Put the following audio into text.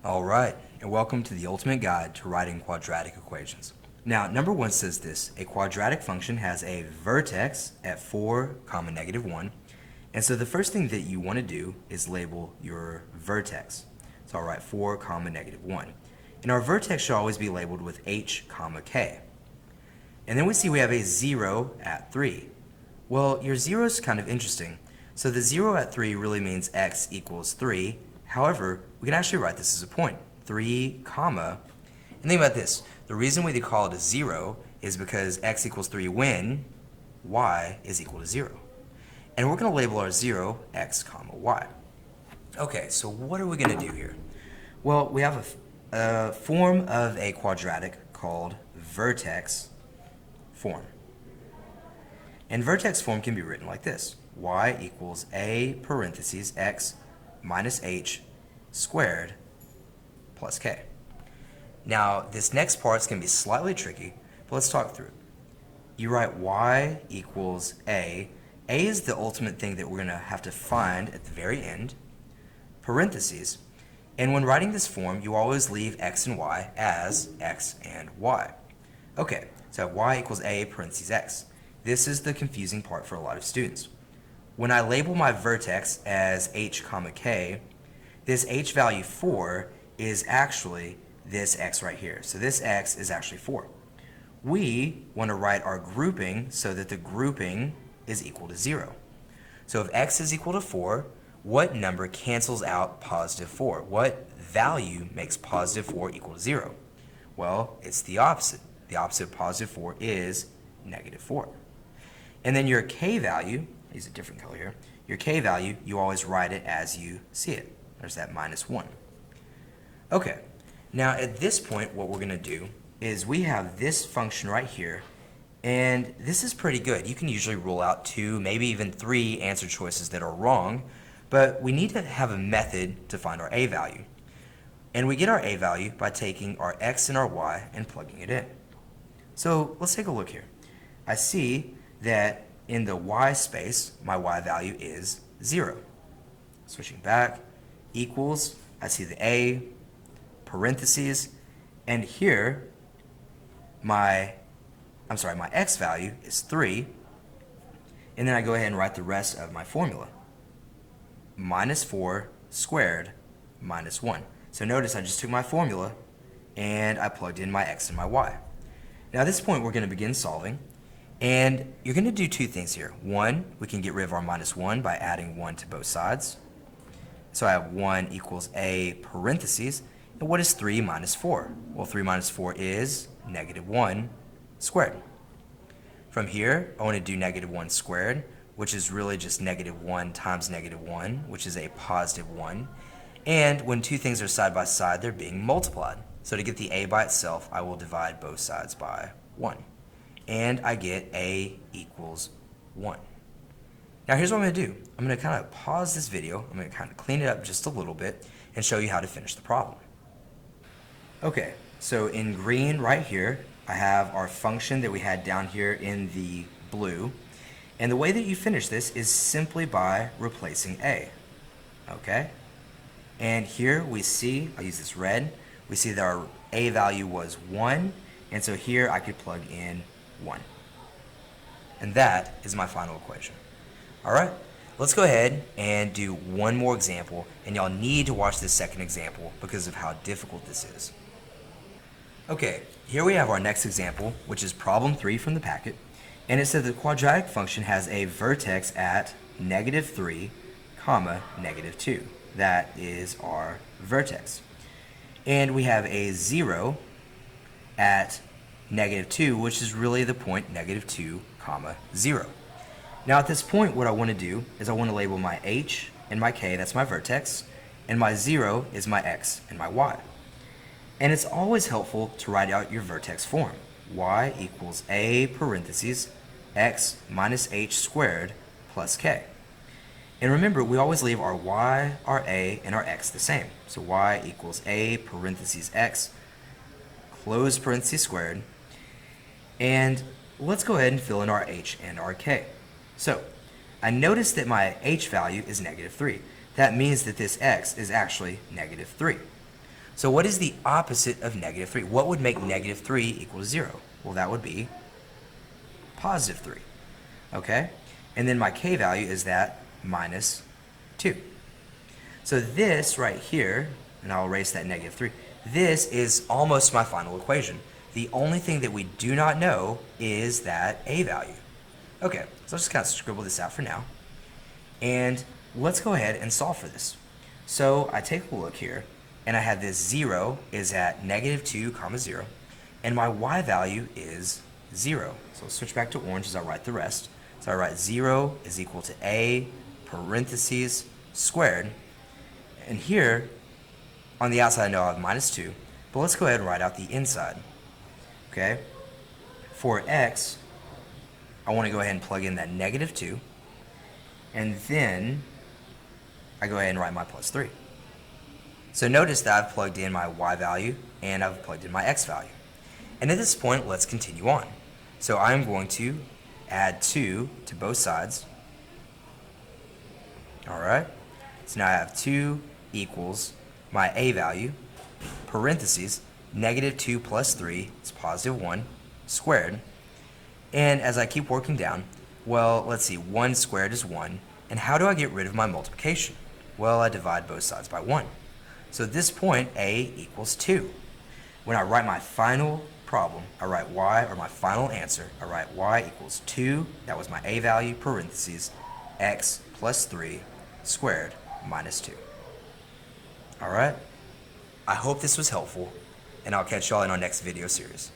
All right, and welcome to the ultimate guide to writing quadratic equations. Now, number 1 says this: a quadratic function has a vertex at 4, negative 1. And so the first thing that you want to do is label your vertex. So I'll write 4, negative 1. And our vertex should always be labeled with h, k. And then we see we have a 0 at 3. Well, your 0 is kind of interesting. So the 0 at 3 really means x equals 3. However, we can actually write this as a point, 3, comma. And think about this. The reason we call it a 0 is because x equals 3 when y is equal to 0. And we're going to label our 0 x, comma, y. Okay, so what are we going to do here? Well, we have a form of a quadratic called vertex form. And vertex form can be written like this: y equals a parentheses x minus h squared plus k. Now, this next part is going to be slightly tricky, but let's talk through it. You write y equals a. A is the ultimate thing that we're going to have to find at the very end, parentheses. And when writing this form, you always leave x and y as x and y. Okay, so y equals a parentheses x. This is the confusing part for a lot of students. When I label my vertex as h, k, this h value 4 is actually this x right here. So this x is actually 4. We want to write our grouping so that the grouping is equal to 0. So if x is equal to 4, what number cancels out positive 4? What value makes positive 4 equal to 0? Well, it's the opposite. The opposite of positive 4 is negative 4. And then your k value, use a different color here, your k value, you always write it as you see it. There's that minus 1. Okay, now at this point what we're going to do is we have this function right here, and this is pretty good. You can usually rule out 2, maybe even 3 answer choices that are wrong, but we need to have a method to find our a value. And we get our a value by taking our x and our y and plugging it in. So let's take a look here. I see that in the y space, my y value is 0. Switching back, equals, I see the a, parentheses, and here my x value is 3, and then I go ahead and write the rest of my formula. Minus 4 squared minus 1. So notice I just took my formula and I plugged in my x and my y. Now at this point we're going to begin solving, and you're going to do 2 things here. One, we can get rid of our minus 1 by adding 1 to both sides. So I have 1 equals a parentheses. And what is 3 minus 4? Well, 3 minus 4 is negative 1 squared. From here, I want to do negative 1 squared, which is really just negative 1 times negative 1, which is a positive 1. And when 2 things are side by side, they're being multiplied. So to get the a by itself, I will divide both sides by 1. And I get a equals 1. Now here's what I'm going to do. I'm going to kind of pause this video. I'm going to kind of clean it up just a little bit and show you how to finish the problem. Okay, so in green right here, I have our function that we had down here in the blue. And the way that you finish this is simply by replacing a. Okay? And here we see, I'll use this red, we see that our a value was 1, and so here I could plug in 1. And that is my final equation. Alright, let's go ahead and do one more example, and y'all need to watch this second example because of how difficult this is. Okay, here we have our next example, which is problem 3 from the packet, and it says the quadratic function has a vertex at negative 3, comma, negative 2. That is our vertex. And we have a 0 at negative 2, which is really the point negative 2, comma, 0. Now at this point, what I want to do is I want to label my h and my k, that's my vertex, and my 0 is my x and my y. And it's always helpful to write out your vertex form. Y equals a parentheses x minus h squared plus k. And remember, we always leave our y, our a, and our x the same. So y equals a parentheses x, close parentheses squared. And let's go ahead and fill in our h and our k. So I notice that my h value is negative 3. That means that this x is actually negative 3. So what is the opposite of negative 3? What would make negative 3 equal to 0? Well, that would be positive 3. Okay? And then my k value is that minus 2. So this right here, and I'll erase that negative 3, this is almost my final equation. The only thing that we do not know is that a value. Okay, so I'll just kind of scribble this out for now. And let's go ahead and solve for this. So I take a look here, and I have this 0 is at negative 2 comma 0, and my y value is 0. So I'll switch back to orange as I write the rest. So I write 0 is equal to a parentheses squared. And here, on the outside I know I have minus 2, but let's go ahead and write out the inside. Okay? For x, I want to go ahead and plug in that negative 2, and then I go ahead and write my plus 3. So notice that I've plugged in my y value and I've plugged in my x value. And at this point, let's continue on. So I'm going to add 2 to both sides. Alright, so now I have 2 equals my a value, parentheses, negative 2 plus 3 is positive 1 squared. And as I keep working down, well, let's see, 1 squared is 1. And how do I get rid of my multiplication? Well, I divide both sides by 1. So at this point, a equals 2. When I write my final problem, I write y, or my final answer, I write y equals 2, that was my a value, parentheses, x plus 3 squared minus 2. Alright? I hope this was helpful, and I'll catch y'all in our next video series.